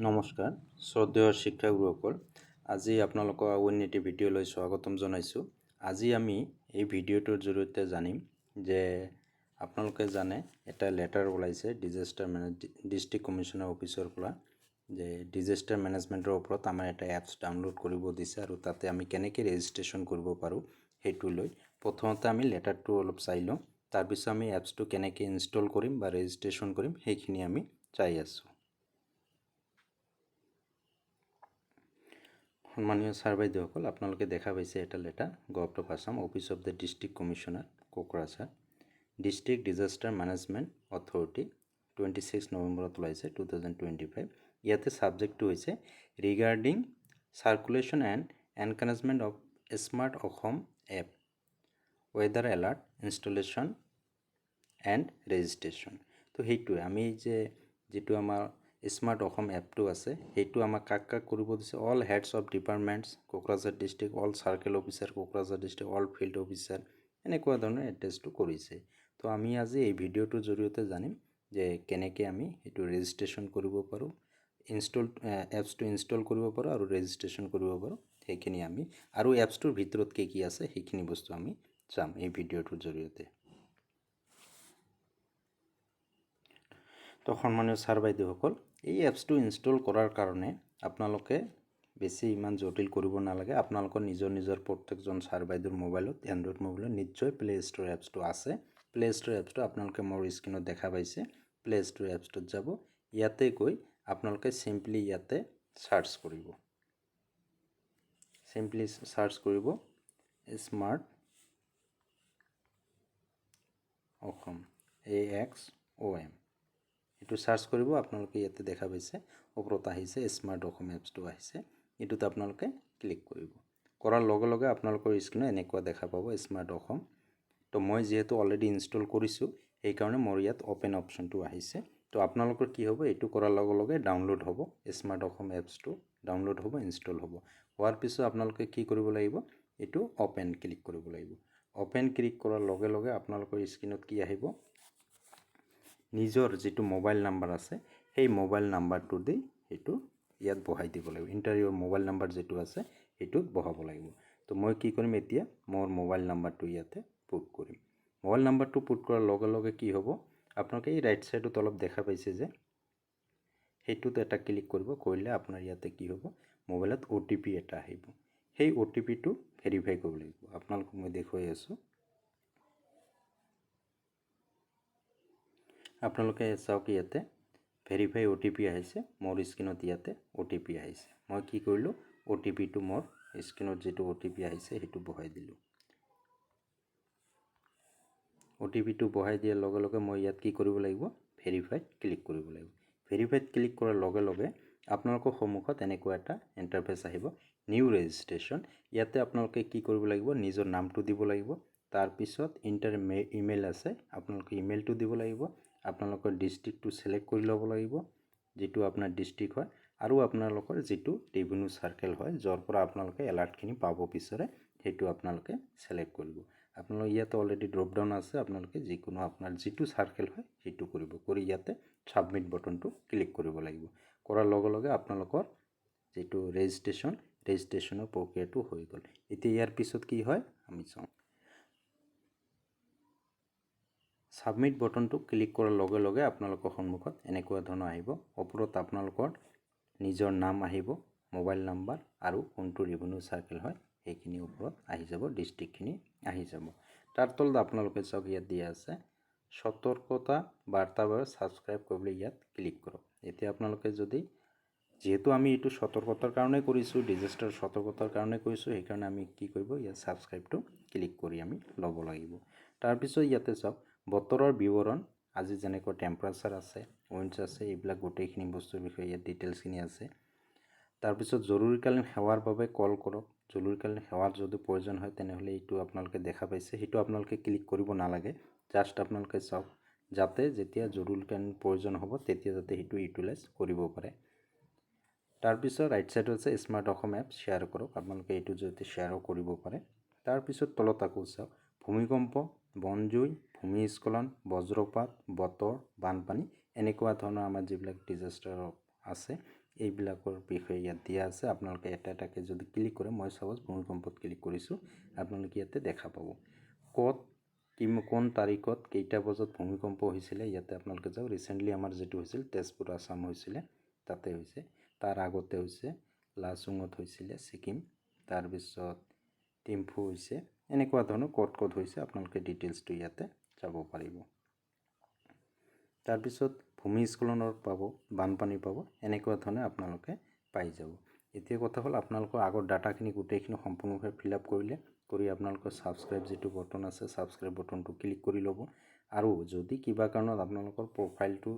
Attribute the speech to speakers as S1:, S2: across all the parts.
S1: নমস্কাৰ শ্ৰদ্ধেয় শিক্ষাগুৰুসকল আজি আপোনালোকক অন্য এটি ভিডিঅ'লৈ স্বাগতম জনাইছোঁ। আজি আমি এই ভিডিঅ'টোৰ জৰিয়তে জানিম যে আপোনালোকে জানে এটা লেটাৰ ওলাইছে ডিষ্ট্ৰিক্ট কমিশনাৰ অফিচৰ পৰা যে ডিজাস্টাৰ মেনেজমেণ্টৰ ওপৰত আমাৰ এটা এপছ ডাউনলোড কৰিব দিছে আৰু তাতে আমি কেনেকৈ ৰেজিষ্ট্ৰেশ্যন কৰিব পাৰোঁ সেইটো লৈ প্ৰথমতে আমি লেটাৰটো অলপ চাই লওঁ, তাৰপিছত আমি এপছটো কেনেকৈ ইনষ্টল কৰিম বা ৰেজিষ্ট্ৰেশ্যন কৰিম সেইখিনি আমি চাই আছোঁ। সন্মানীয় ছাৰ বাইদেউসকল, আপোনালোকে দেখা পাইছে এটা letter government of Assam office of the district commissioner Kokrajhar district disaster management authority 26 নৱেম্বৰত ওলাইছে 2025। ইয়াতে ছাবজেক্টটো হৈছে regarding circulation and encouragement of smart Assam app weather alert installation and registration. তো সেইটোৱে আমি যিটো আমাৰ স্মাৰ্ট অসম এপটো আছে সেইটো আমাক কাক কৰিব দিছে, all heads of departments Kokrajhar district, all circle officer Kokrajhar district, all field officer, এনেকুৱা ধৰণৰ এড্ৰেছটো কৰিছে। তো আমি আজি এই ভিডিঅ'টোৰ জৰিয়তে জানিম যে কেনেকৈ আমি সেইটো ৰেজিষ্ট্ৰেশ্যন কৰিব পাৰোঁ, এপছটো ইনষ্টল কৰিব পাৰোঁ আৰু ৰেজিষ্ট্ৰেশ্যন কৰিব পাৰোঁ সেইখিনি আমি, আৰু এপছটোৰ ভিতৰত কি আছে সেইখিনি বস্তু আমি চাম এই ভিডিঅ'টোৰ জৰিয়তে। তো সন্মানীয় ছাৰ বাইদেউসকল, এই এপছটো ইনষ্টল কৰাৰ কাৰণে আপোনালোকে বেছি ইমান জটিল কৰিব নালাগে। আপোনালোকৰ নিজৰ প্ৰত্যেকজন ছাৰ বাইদেউৰ মোবাইলত, এণ্ড্ৰইড মোবাইলত নিশ্চয় প্লে ষ্ট'ৰ এপছটো আছে। প্লে ষ্ট'ৰ এপছটো আপোনালোকে মোৰ স্ক্ৰীনত দেখা পাইছে। প্লে ষ্ট'ৰ এপছটোত যাব, ইয়াতে গৈ আপোনালোকে চিম্পলি ইয়াতে চাৰ্চ কৰিব, স্মাৰ্ট অসম AXOM এইটো চাৰ্চ কৰিব। আপোনালোকে ইয়াতে দেখা পাইছে ওপৰত আহিছে স্মাৰ্ট অসম এপছটো আহিছে, এইটোত আপোনালোকে ক্লিক কৰিব। কৰাৰ লগে লগে আপোনালোকৰ স্ক্ৰীনত এনেকুৱা দেখা পাব স্মাৰ্ট অসম। তো মই যিহেতু অলৰেডি ইনষ্টল কৰিছোঁ সেইকাৰণে মোৰ ইয়াত অ'পেন অপশ্যনটো আহিছে। তো আপোনালোকৰ কি হ'ব, এইটো কৰাৰ লগে লগে ডাউনলোড হ'ব, স্মাৰ্ট অসম এপছটো ডাউনলোড হ'ব, ইনষ্টল হ'ব। হোৱাৰ পিছত আপোনালোকে কি কৰিব লাগিব, এইটো অ'পেন ক্লিক কৰিব লাগিব। অ'পেন ক্লিক কৰাৰ লগে লগে আপোনালোকৰ স্ক্ৰীনত কি আহিব, নিজৰ যিটো মোবাইল নাম্বাৰ আছে সেই মোবাইল নাম্বাৰটো দি সেইটো ইয়াত বহাই দিব লাগিব। ইণ্টাৰভিউৰ মোবাইল নাম্বাৰ যিটো আছে সেইটোত বহাব লাগিব। তো মই কি কৰিম, এতিয়া মোৰ মোবাইল নাম্বাৰটো ইয়াতে পুট কৰিম। মোবাইল নাম্বাৰটো পুট কৰাৰ লগে লগে কি হ'ব, আপোনালোকে এই ৰাইট ছাইডত অলপ দেখা পাইছে যে সেইটোত এটা ক্লিক কৰিব। কৰিলে আপোনাৰ ইয়াতে কি হ'ব, মোবাইলত OTP এটা আহিব। সেই OTPটো ভেৰিফাই কৰিব লাগিব। আপোনালোকক মই দেখুৱাই আছোঁ। আপোনালোকে চাওক ইয়াতে ভেৰিফাই OTP আহিছে, মোৰ স্ক্ৰীনত ইয়াতে OTP আহিছে। মই কি কৰিলোঁ, OTPটো মোৰ স্ক্ৰীনত যিটো OTP আহিছে সেইটো বহাই দিলোঁ। OTPটো বহাই দিয়াৰ লগে লগে মই ইয়াত কি কৰিব লাগিব, ভেৰিফাইড ক্লিক কৰিব লাগিব। ভেৰিফাইড ক্লিক কৰাৰ লগে লগে আপোনালোকৰ সন্মুখত এনেকুৱা এটা ইণ্টাৰফেচ আহিব, নিউ ৰেজিষ্ট্ৰেশ্যন। ইয়াতে আপোনালোকে কি কৰিব লাগিব, নিজৰ নামটো দিব লাগিব। তাৰপিছত ইমেইল আছে, আপোনালোকে ইমেইলটো দিব লাগিব। আপোনালোকৰ ডিষ্ট্ৰিক্টটো চিলেক্ট কৰি ল'ব লাগিব, যিটো আপোনাৰ ডিষ্ট্ৰিক্ট হয়, আৰু আপোনালোকৰ যিটো ৰেভিনিউ চাৰ্কেল হয়, য'ৰ পৰা আপোনালোকে এলাৰ্টখিনি পাব বিচাৰে সেইটো আপোনালোকে চিলেক্ট কৰিব। আপোনালোকৰ ইয়াতে অলৰেডি ড্ৰপ ডাউন আছে, আপোনালোকে যিকোনো আপোনাৰ যিটো চাৰ্কেল হয় সেইটো কৰিব। কৰি ইয়াতে ছাবমিট বটনটো ক্লিক কৰিব লাগিব। কৰাৰ লগে লগে আপোনালোকৰ যিটো ৰেজিষ্ট্ৰেশ্যনৰ প্ৰক্ৰিয়াটো হৈ গ'ল। এতিয়া ইয়াৰ পিছত কি হয় আমি চাওঁ। ছাবমিট বটনটো ক্লিক কৰাৰ লগে লগে আপোনালোকৰ সন্মুখত এনেকুৱা ধৰণৰ আহিব। ওপৰত আপোনালোকৰ নিজৰ নাম আহিব, মোবাইল নাম্বাৰ আৰু কোনটো ৰেভিনিউ চাৰ্কেল হয় সেইখিনি ওপৰত আহি যাব, ডিষ্ট্ৰিক্টখিনি আহি যাব। তাৰ তলত আপোনালোকে চাওক ইয়াত দিয়া আছে সতৰ্কতা বাৰ্তাৰ বাবে ছাবস্ক্ৰাইব কৰিবলৈ ইয়াত ক্লিক কৰক। এতিয়া আপোনালোকে যিহেতু আমি এইটো সতৰ্কতাৰ কাৰণে কৰিছোঁ, ডিজাস্টাৰ সতৰ্কতাৰ কাৰণে কৰিছোঁ, সেইকাৰণে আমি কি কৰিব, ইয়াত ছাবস্ক্ৰাইবটো ক্লিক কৰি আমি ল'ব লাগিব। তাৰপিছত ইয়াতে চাওক বতৰৰ বিৱৰণ, আজি যেনেকৈ টেম্পাৰেচাৰ আছে, উইণ্ডছ আছে, এইবিলাক গোটেইখিনি বস্তুৰ বিষয়ে ইয়াত ডিটেইলছখিনি আছে। তাৰপিছত জৰুৰীকালীন সেৱাৰ বাবে কল কৰক। জৰুৰীকালীন সেৱাৰ যদি প্ৰয়োজন হয় তেনেহ'লে এইটো আপোনালোকে দেখা পাইছে, সেইটো আপোনালোকে ক্লিক কৰিব নালাগে। জাষ্ট আপোনালোকে চাওক যাতে যেতিয়া জৰুৰীকালীন প্ৰয়োজন হ'ব তেতিয়া যাতে সেইটো ইউটিলাইজ কৰিব পাৰে। তাৰপিছত ৰাইট ছাইডত আছে স্মাৰ্ট অসম এপ শ্বেয়াৰ কৰক, আপোনালোকে এইটো যাতে শ্বেয়াৰো কৰিব পাৰে। তাৰপিছত তলত আকৌ চাওক ভূমিকম্প, বনজুই, ভূমিস্খলন, বজ্ৰপাত, বতৰ, বানপানী, এনেকুৱা ধৰণৰ আমাৰ যিবিলাক ডিজাস্টাৰ আছে এইবিলাকৰ বিষয়ে ইয়াত দিয়া আছে। আপোনালোকে এটা এটাকৈ যদি ক্লিক কৰে, মই চাপ'জ ভূমিকম্পত ক্লিক কৰিছোঁ, আপোনালোকে ইয়াতে দেখা পাব ক'ত কোন তাৰিখত কেইটা বজাত ভূমিকম্প হৈছিলে। ইয়াতে আপোনালোকে যাওক, ৰিচেণ্টলি আমাৰ যিটো হৈছিল তেজপুৰ আছাম হৈছিলে, তাতে হৈছে। তাৰ আগতে হৈছে লাচুঙত হৈছিলে ছিকিম, তাৰপিছত টিম্ফু হৈছে। এনেকুৱা ধৰণৰ ক'ত ক'ত হৈছে আপোনালোকে ডিটেইলছটো ইয়াতে চাব পাৰিব। তাৰপিছত ভূমিস্খলনৰ পাব, বানপানী পাব, এনেকুৱা ধৰণে আপোনালোকে পাই যাব। এতিয়া কথা হ'ল আপোনালোকৰ আগৰ ডাটাখিনি গোটেইখিনি সম্পূৰ্ণভাৱে ফিল আপ কৰিলে, কৰি আপোনালোকৰ ছাবস্ক্ৰাইব যিটো বটন আছে, ছাবস্ক্ৰাইব বটনটো ক্লিক কৰি ল'ব। আৰু যদি কিবা কাৰণত আপোনালোকৰ প্ৰফাইলটো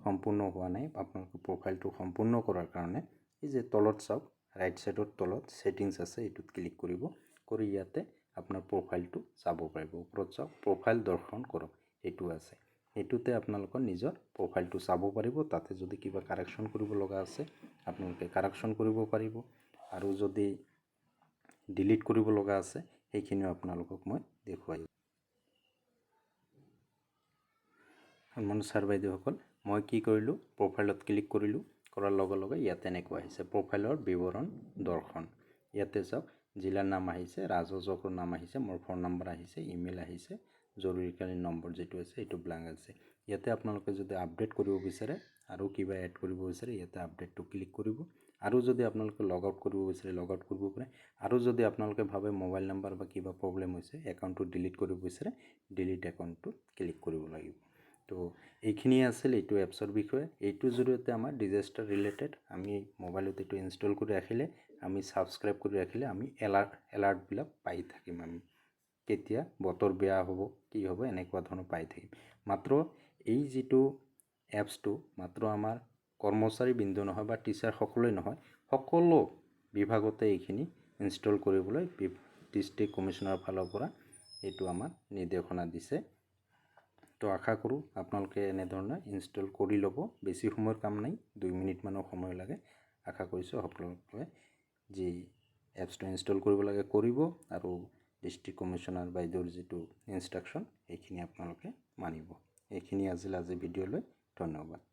S1: সম্পূৰ্ণ হোৱা নাই, আপোনালোকৰ প্ৰফাইলটো সম্পূৰ্ণ কৰাৰ কাৰণে এই যে তলত চাওক, ৰাইট ছাইডৰ তলত ছেটিংছ আছে, এইটোত ক্লিক কৰিব। কৰি ইয়াতে আপোনাৰ প্ৰফাইলটো চাব পাৰিব। ওপৰত চাওক, প্ৰফাইল দৰ্শন কৰক, এইটো আছে। এইটোতে আপোনালোকৰ নিজৰ প্ৰফাইলটো চাব পাৰিব। তাতে যদি কিবা কাৰেকশ্যন কৰিব লগা আছে, আপোনালোকে কাৰেকশ্যন কৰিব পাৰিব। আৰু যদি ডিলিট কৰিব লগা আছে, সেইখিনিও আপোনালোকক মই দেখুৱাই। সন্মানীয় ছাৰ বাইদেউসকল, মই কি কৰিলোঁ, প্ৰফাইলত ক্লিক কৰিলোঁ। কৰাৰ লগে লগে ইয়াতে এনেকুৱা আহিছে, প্ৰফাইলৰ বিৱৰণ দৰ্শন। ইয়াতে চাওক, জিলাৰ নাম আহিছে, ৰাজহজকৰ নাম আহিছে, মোৰ ফোন নম্বৰ আহিছে, ইমেইল আহিছে, জৰুৰীকালীন নম্বৰ যিটো আছে সেইটো ব্লাংক আছে। ইয়াতে আপোনালোকে যদি আপডেট কৰিব বিচাৰে আৰু কিবা এড কৰিব বিচাৰে, ইয়াতে আপডেটটো ক্লিক কৰিব। আৰু যদি আপোনালোকে লগ আউট কৰিব বিচাৰে, লগ আউট কৰিব পাৰে। আৰু যদি আপোনালোকে ভাবে মোবাইল নাম্বাৰ বা কিবা প্ৰব্লেম হৈছে, একাউণ্টটো ডিলিট কৰিব বিচাৰে, ডিলিট একাউণ্টটোত ক্লিক কৰিব লাগিব। তো এইখিনিয়ে আছিল এইটো এপছৰ বিষয়ে। এইটোৰ জৰিয়তে আমাৰ ডিজাষ্টাৰ ৰিলেটেড আমি মোবাইলত এইটো ইনষ্টল কৰি ৰাখিলে, আমি ছাবস্ক্ৰাইব কৰি ৰাখিলে, আমি এলাৰ্টবিলাক পাই থাকিম। আমি কেতিয়া বতৰ বেয়া হ'ব, কি হ'ব, এনেকুৱা ধৰণৰ পাই থাকিম। মাত্ৰ এই যিটো এপছটো মাত্ৰ আমাৰ কৰ্মচাৰী বিন্দু নহয় বা টিচাৰ সকলোৱে নহয়, সকলো বিভাগতে এইখিনি ইনষ্টল কৰিবলৈ ডিষ্ট্ৰিক্ট কমিশ্যনাৰৰ ফালৰ পৰা এইটো আমাক নিৰ্দেশনা দিছে। তো আশা কৰোঁ আপোনালোকে এনেধৰণে ইনষ্টল কৰি ল'ব। বেছি সময়ৰ কাম নাই, 2 মিনিটমানৰ সময় লাগে। আশা কৰিছোঁ আপোনালোকে যি এপছটো ইনষ্টল কৰিব লাগে কৰিব, আৰু ডিষ্ট্ৰিক্ট কমিশ্যনাৰ বাইদেউৰ যিটো ইনষ্ট্ৰাকশ্যন সেইখিনি আপোনালোকে মানিব। এইখিনি আছিল আজি ভিডিঅ'লৈ। ধন্যবাদ।